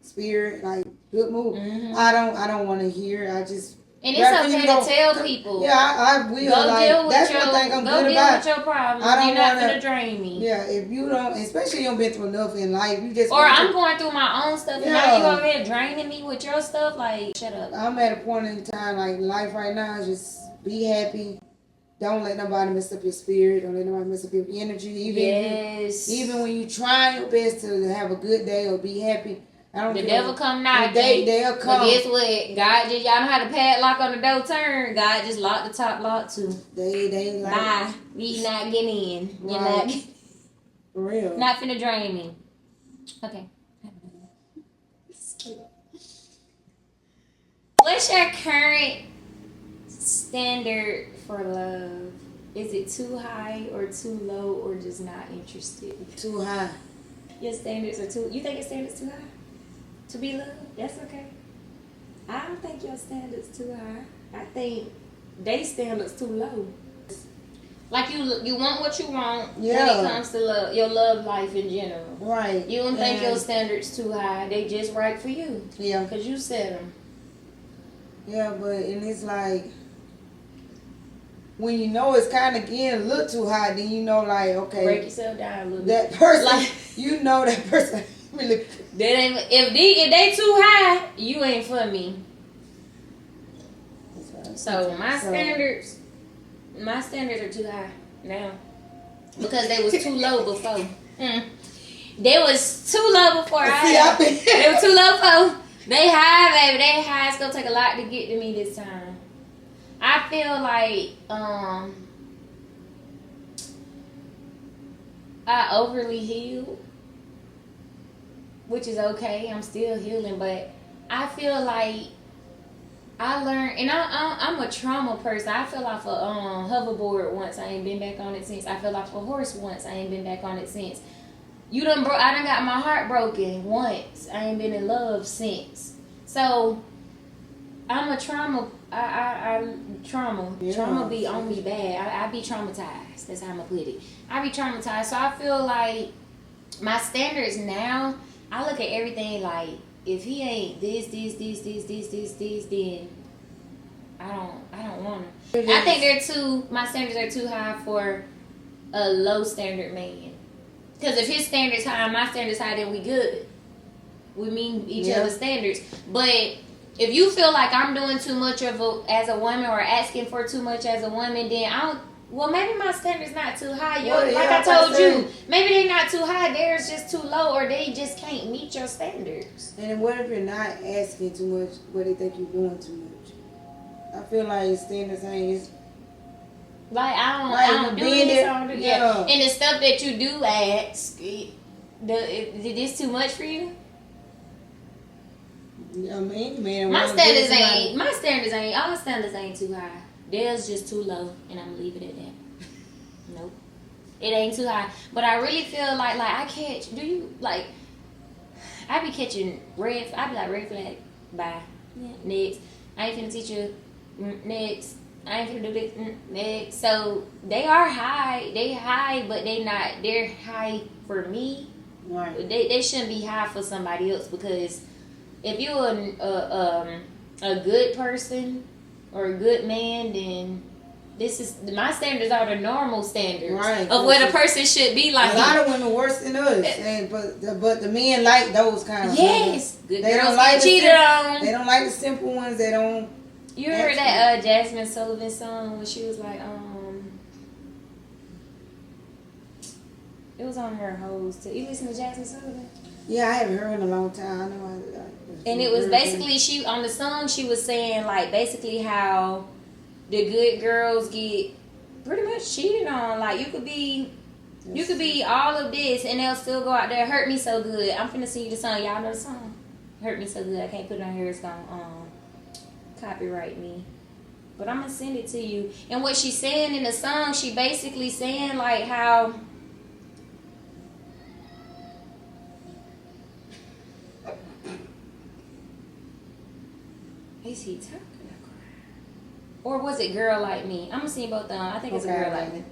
spirit, like good mood. Mm-hmm. I don't want to hear it. I just. And it's okay to tell people. Yeah, I will. Go deal with that's one thing I'm good about. Go deal with your problems. You're not gonna drain me. Yeah, if you don't, especially you don't been through enough in life, you just. Or I'm going through my own stuff, and now you over there draining me with your stuff. Like, shut up. I'm at a point in time, like life right now, just be happy. Don't let nobody mess up your spirit. Don't let nobody mess up your energy. Even when you try your best to have a good day or be happy. The devil come knocking. They'll come. But guess what? God just, y'all know how the padlock on the door turn. God just locked the top lock too. They like. Bye. You not getting in. You're not. For real. Not finna drain me. Okay. What's your current standard for love? Is it too high or too low or just not interested? Too high. Your standards are too. You think your standards too high? To be loved? That's okay. I don't think your standards too high. I think they standards too low. Like you want what you want when it comes to love, your love life in general. Right. You don't think your standards too high. They just right for you. Yeah. Because you set them. Yeah, and it's like, when you know it's kind of getting a little too high, then you know, like, okay. Break yourself down a little bit. That person, like, you know that person really. If they too high, you ain't for me. So my standards are too high now because they was too low before. They was too low before they were too low before. They high, baby. They high. It's gonna take a lot to get to me this time. I feel like I overly healed, which is okay. I'm still healing, but I feel like I learned, and I'm a trauma person. I fell off a hoverboard once. I ain't been back on it since. I fell off a horse once. I ain't been back on it since. I done got my heart broken once. I ain't been in love since. So I'm a trauma. Trauma be on me bad. I be traumatized. That's how I'm gonna put it. I be traumatized. So I feel like my standards now, I look at everything like, if he ain't this, then I don't want him. I think my standards are too high for a low standard man. Because if his standards high and my standards high, then we good. We meet each other's standards. But if you feel like I'm doing too much as a woman or asking for too much as a woman, then maybe my standard's not too high. I told you, maybe they're not too high. Theirs just too low, or they just can't meet your standards. And what if you're not asking too much, but they think you're doing too much? I feel like standards ain't. Like I don't do this. And the stuff that you do ask, is this too much for you? I mean, man. My standards ain't. All standards ain't too high. Theirs just too low, and I'm leaving it at that. Nope. It ain't too high. But I really feel like I catch, do you, like, I be catching I be like, red flag, bye. Yeah. Next. I ain't finna teach you. Next. I ain't finna do this. Next. So, they are high. They high, but they're high for me. Right. They shouldn't be high for somebody else, because if you're a good person or a good man, then this is my standards are the normal standards of what a person should be like. A lot of women worse than us, but the men like those kind of yes. Good they girls don't like cheated on. They don't like the simple ones. They don't. You heard that Jasmine Sullivan song when she was like, it was on her host. You listen to Jasmine Sullivan? Yeah, I haven't heard in a long time. I know. And it was basically she on the song. She was saying like basically how the good girls get pretty much cheated on. Like you could be all of this and they'll still go out there. Hurt me so good. I'm finna sing you the song. Y'all know the song? Hurt me so good. I can't put it on here. It's gonna copyright me. But I'm gonna send it to you. And what she's saying in the song, she basically saying like how is he talking? Or was it Girl Like Me? I'm gonna see both of them. I think it's a Girl Like Me.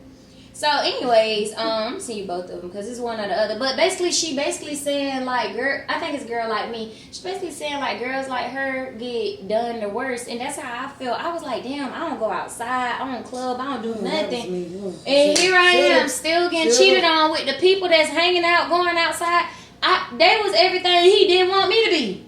So, anyways, I'm gonna see both of them because it's one or the other. But basically, she saying like, I think it's Girl Like Me. She's basically saying like girls like her get done the worst, and that's how I feel. I was like, damn, I don't go outside, I don't club, I don't do nothing, and here I am still getting cheated on with the people that's hanging out, going outside. They was everything he didn't want me to be.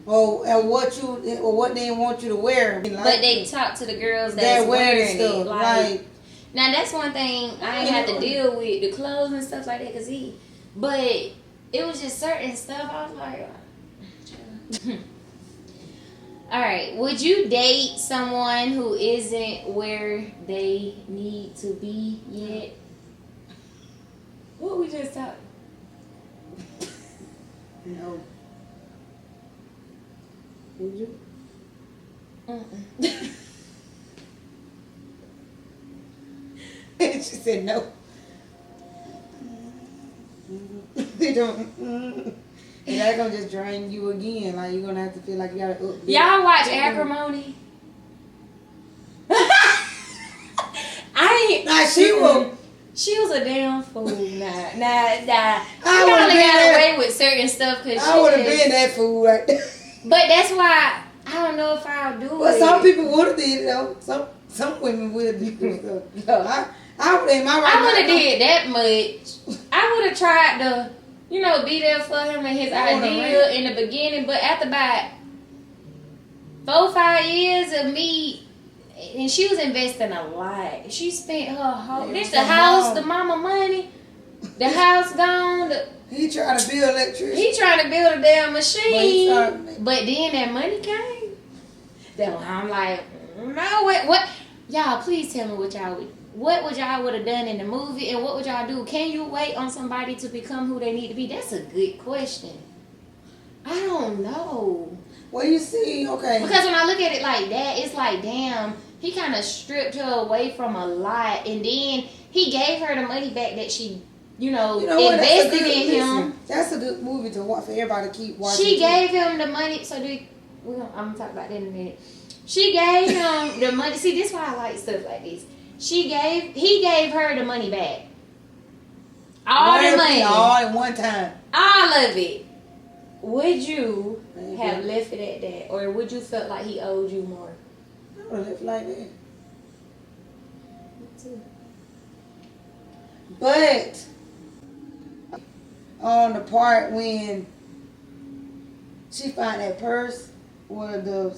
And what they want you to wear. But they talk to the girls that's wearing stuff. it. Like, now that's one thing I ain't have to deal with, the clothes and stuff like that, but it was just certain stuff I was like, alright, would you date someone who isn't where they need to be yet? What we just talking? No. Would you? She said no. They don't. And that's gonna just drain you again. Like you're gonna have to feel like you gotta update. Y'all watch Acrimony? She was a damn fool. Nah. I only got away with certain stuff because I would have been that fool right there. But that's why I don't know if I'll do it. But some people would have did it though. Some women would have did stuff. No, I would have did that much. I would have tried to, be there for him and his idea in the beginning. But after about 4-5 years of me, and she was investing a lot. She spent her whole the house, the mama money, the house gone. He trying to build electricity. He trying to build a damn machine. But then that money came. Then I'm like, no, what? Y'all, please tell me what would y'all would have done in the movie, and what would y'all do? Can you wait on somebody to become who they need to be? That's a good question. I don't know. Well, you see, okay. Because when I look at it like that, it's like, damn, he kind of stripped her away from a lot, and then he gave her the money back that she, invested in him. That's a good movie to watch for everybody to keep watching. She gave him the money. So I'm gonna talk about that in a minute. She gave him the money. See, this is why I like stuff like this. He gave her the money back. All the money. All at one time. All of it. Would you have left it at that? Or would you felt like he owed you more? I would have left like that. Me too. But on the part when she found that purse, where the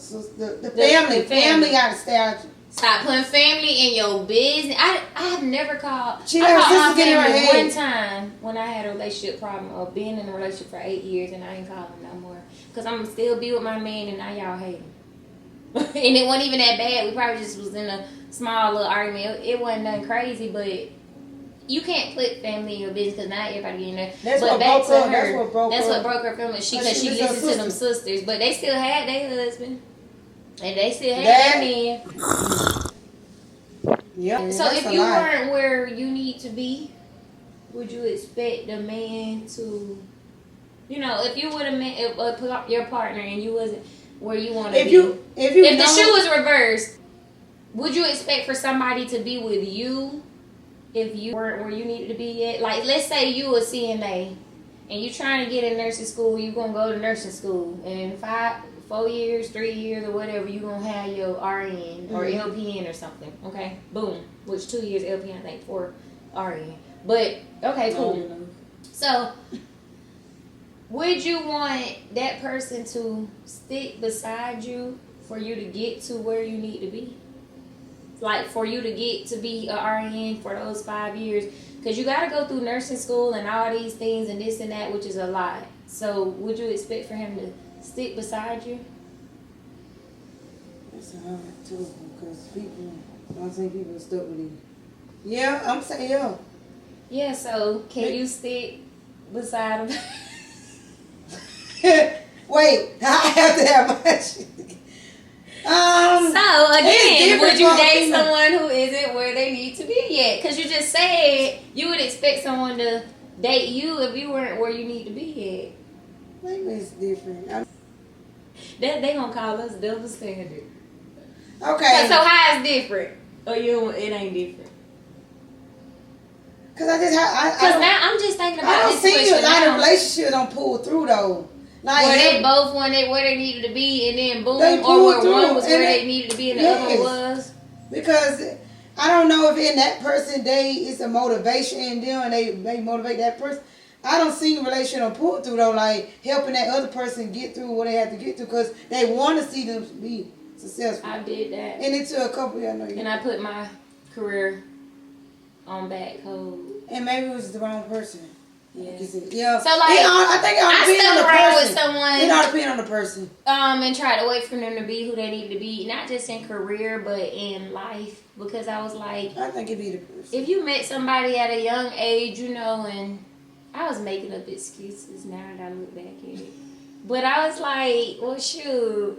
family got to stay out. Stop putting family in your business. I have never called. I called my family one time when I had a relationship problem or being in a relationship for 8 years, and I ain't calling them no more because I'm still be with my man, and now y'all hate him. And it wasn't even that bad. We probably just was in a small little argument. It wasn't nothing crazy, but you can't put family in your business because not everybody get in there. That's but what back broke to her. her. That's what broke her family. Because she listened to them sisters, but they still had their husband. And they still had their men. Yeah. So if you weren't where you need to be, would you expect the man to, you know, if you would have met your partner and you wasn't where you want to be, if the shoe was reversed, would you expect for somebody to be with you if you weren't where you needed to be yet? Like, let's say you a CNA and you trying to get in nursing school, you gonna go to nursing school, and in 4 years, 3 years, or whatever, you gonna have your RN or LPN or something. Okay, boom. Which 2 years LPN, I think, for RN. But okay, cool. So, would you want that person to stick beside you for you to get to where you need to be? Like, for you to get to be a RN for those 5 years, because you got to go through nursing school and all these things and this and that, which is a lot. So, would you expect for him to stick beside you? It's hard too, because I think people are stuck with you. Yeah, I'm saying yeah. Yeah, so can you stick beside him? Wait, I have to have my shit. So again, would you date someone who isn't where they need to be yet? Because you just said you would expect someone to date you if you weren't where you need to be yet. Maybe it's different. They gonna call us double standard. Okay. So how is different? Or it ain't different? Because now I'm just thinking about. I don't see a lot of relationships don't pull through though. Like where they both wanted where they needed to be, and then boom, or where one was where they needed to be and the other was. Because I don't know if in that person it's a motivation in them and they motivate that person. I don't see a relationship on pull through though, like helping that other person get through what they have to get through because they want to see them be successful. I did that. And it took a couple years. And I put my career on back hold. And maybe it was the wrong person. Yeah. Yeah. So like, I think it all depends on the person. With someone. It all depends on the person. And tried to wait for them to be who they need to be, not just in career but in life. Because I was like, I think it'd be the person. If you met somebody at a young age, you know, and I was making up excuses now that I look back at it. But I was like, well, shoot,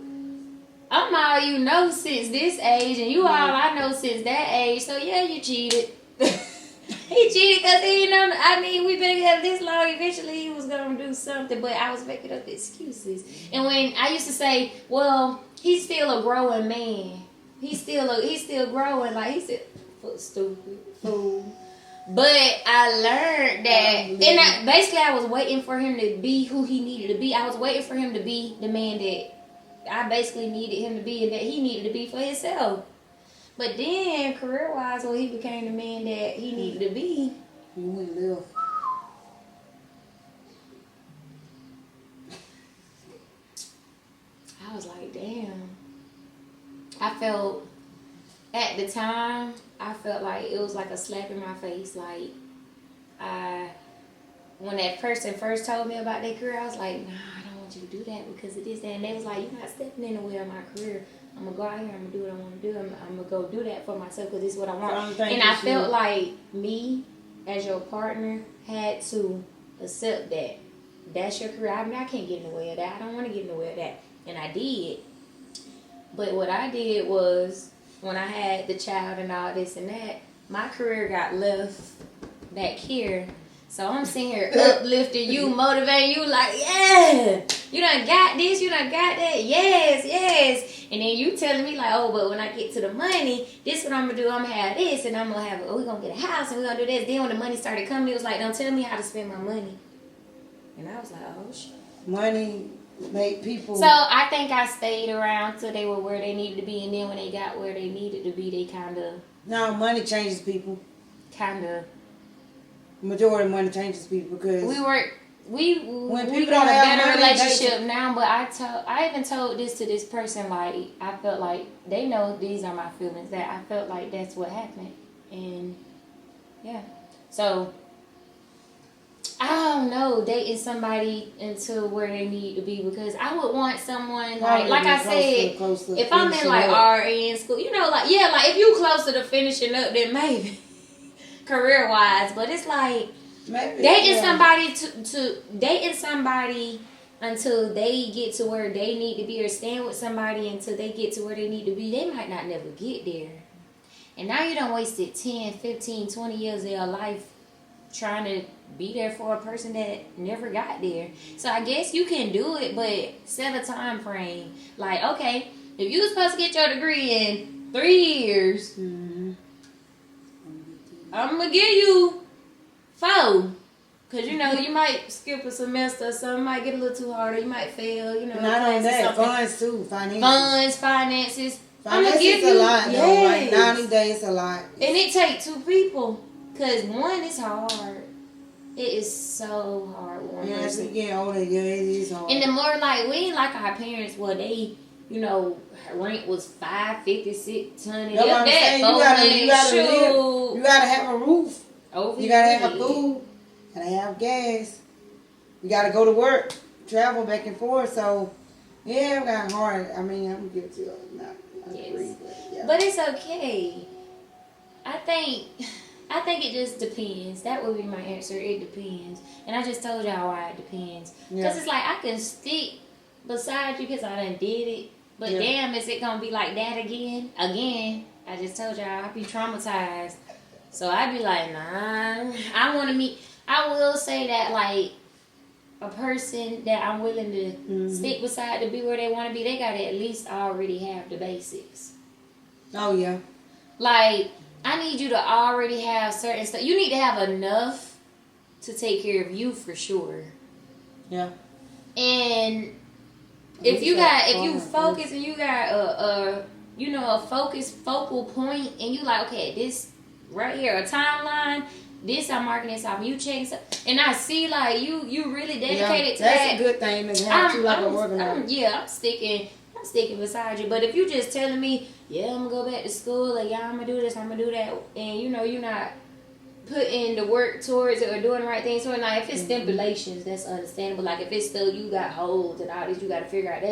I'm all you know since this age, and you all I know since that age. So yeah, you cheated. He cheated because he know. I mean, we've been together this long. Eventually, he was gonna do something, but I was making up excuses. And when I used to say, "Well, he's still a growing man. He's still growing." Like he said, "Stupid fool." But I learned that, and basically, I was waiting for him to be who he needed to be. I was waiting for him to be the man that I basically needed him to be, and that he needed to be for himself. But then, career-wise, when he became the man that he needed to be, he went left. I was like, damn. I felt, at the time, I felt like it was like a slap in my face. Like, when that person first told me about their career, I was like, nah, I don't want you to do that because of this, that. And they was like, you're not stepping in the way of my career. I'm going to go out here, I'm going to do what I want to do. I'm going to go do that for myself because this is what I want. And I felt like me, as your partner, had to accept that. That's your career. I mean, I can't get in the way of that. I don't want to get in the way of that. And I did. But what I did was, when I had the child and all this and that, my career got left back here. So I'm sitting here uplifting you, motivating you like, yeah, you done got this, you done got that, yes, yes. And then you telling me like, oh, but when I get to the money, this is what I'm going to do. I'm going to have this, and I'm going to have, we're going to get a house, and we're going to do this. Then when the money started coming, it was like, don't tell me how to spend my money. And I was like, oh, shit. Money make people. So I think I stayed around till they were where they needed to be, and then when they got where they needed to be, they kind of. No, money changes people. Kind of. Majority of money changes people because we when we people got don't a have better money, relationship now. But I even told this to this person, like I felt like they know these are my feelings, that I felt like that's what happened, and yeah, so I don't know, dating somebody until where they need to be, because I would want someone like I said, if I'm in like RN school, you know, like yeah, like if you closer to finishing up, then maybe career wise, but it's like maybe, dating somebody to dating somebody until they get to where they need to be, or staying with somebody until they get to where they need to be, they might not never get there. And now you done wasted 10, 15, 20 years of your life trying to be there for a person that never got there. So I guess you can do it, but set a time frame. Like, okay, if you was supposed to get your degree in 3 years, I'm going to give you 4. Because, you know, you might skip a semester or something, might get a little too hard, or you might fail, you know. Not only that, funds too, Finances. I'm going to Finances give a you, lot, though. Like, nowadays, a lot. And it take 2 people. Because one is hard. It is so hard. Yeah, as we get older, yeah, it is hard. And the more, like, we ain't like our parents, well, they, you know, rent was $550, $600. You gotta live. You gotta have a roof. You gotta have food. Gotta have gas. You gotta go to work, travel back and forth. So, yeah, it got hard. I mean, I'm guilty of it. Not agree, but it's okay. I think it just depends. That would be my answer. It depends. And I just told y'all why it depends. Because it's like I can stick beside you because I done did it. But damn, is it going to be like that again? Again, I just told y'all I be traumatized. So I be like, nah. I will say that, like, a person that I'm willing to stick beside to be where they want to be, they got to at least already have the basics. Oh, yeah. Like, I need you to already have certain stuff. You need to have enough to take care of you for sure. Yeah. And if you focus and you got a focused focal point and you like, okay, this right here, a timeline, this I'm marking this off. You check stuff. And I see like you really dedicated to that. That's a good thing to have you like a organizer. I'm sticking beside you. But if you just telling me, yeah, I'm gonna go back to school, like, yeah, I'm gonna do this, I'm gonna do that, and you know, you're not putting the work towards it or doing the right things. So, like, if it's stipulations, that's understandable. Like, if it's still you got holds and all this, you gotta figure out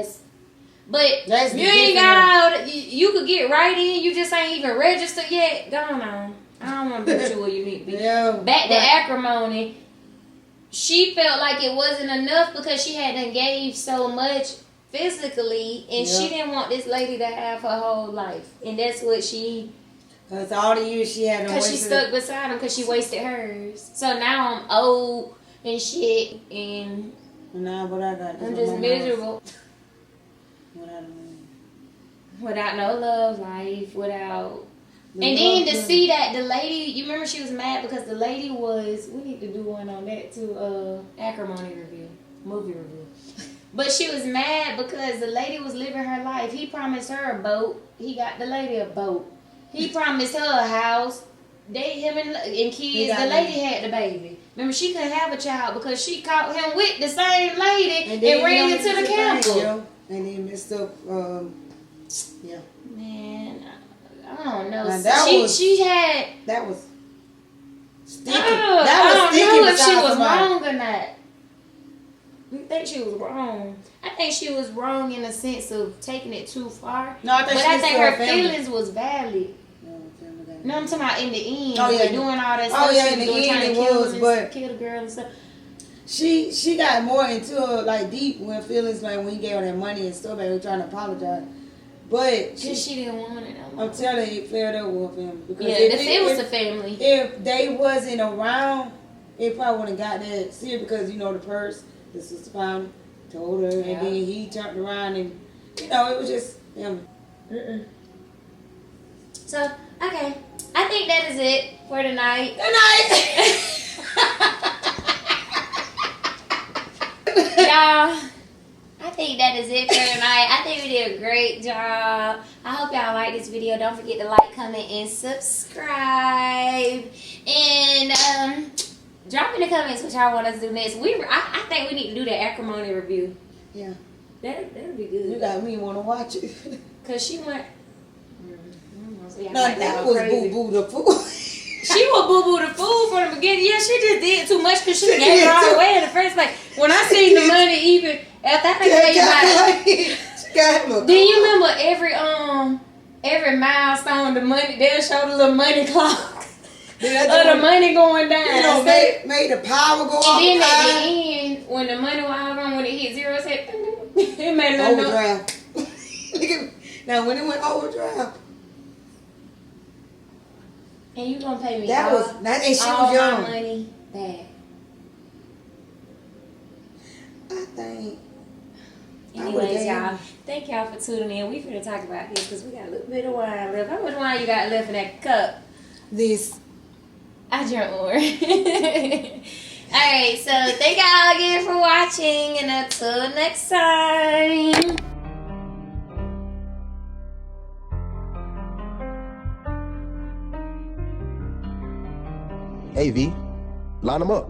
But you ain't got all. You could get right in. You just ain't even registered yet. Go on. I don't want to be sure where you need to be. Back to acrimony. She felt like it wasn't enough because she had done gave so much physically, and she didn't want this lady to have her whole life, and that's what she. Because all the years she had. Because she stuck beside him because she wasted hers. So now I'm old and shit, and I'm just miserable. Without no love life, without. And then to see that the lady, you remember she was mad because the lady was. We need to do one on that too. Acrimony review, movie review. But she was mad because the lady was living her life. He promised her a boat. He got the lady a boat. He promised her a house. Him and kids. The lady had the baby. Remember, she couldn't have a child because she caught him with the same lady and ran into the camper. And he messed up. Man, I don't know. She had. That was sticky. I don't know if she was wrong or not. You think she was wrong? I think she was wrong in the sense of taking it too far. No, I think her feelings was valid. No, I'm talking about in the end. Doing all that stuff. Oh yeah, in the end it was, but kill the girl and stuff. She got more into her, like, deep when feelings, like when he gave her that money and stuff, and trying to apologize. But she didn't want it. I'm telling you, it failed over with him. Because it was the family. If they wasn't around, it probably wouldn't got that serious because, you know, the purse, the sister found him, told her, and then he turned around and, you know, it was just him. So, okay. I think that is it for tonight. Good night! Y'all, I think that is it for tonight. I think we did a great job. I hope y'all like this video. Don't forget to like, comment, and subscribe. And drop in the comments what y'all want us to do next. I think we need to do the acrimony review. Yeah. That'll be good. You got me want to watch it. Because she went... that was boo-boo the fool. She was boo-boo the fool from the beginning. Yeah, she just did too much because she gave it all away in the first place. When I seen the money, even after I tell you about it, then you remember every milestone, the money, they'll show the little money clock of the money going down. You know, made the power go up. And then at the end, when the money was all gone, when it hit zero, it said, it made a little overdraft. Now, when it went overdraft, And you gonna pay me That all, was not, and she all was young. my money back. I think. Anyways, y'all, thank y'all for tuning in. We finna talk about this because we got a little bit of wine left. How much wine you got left in that cup? This. I drank more. Alright, so thank y'all again for watching, and until next time. AV, line them up.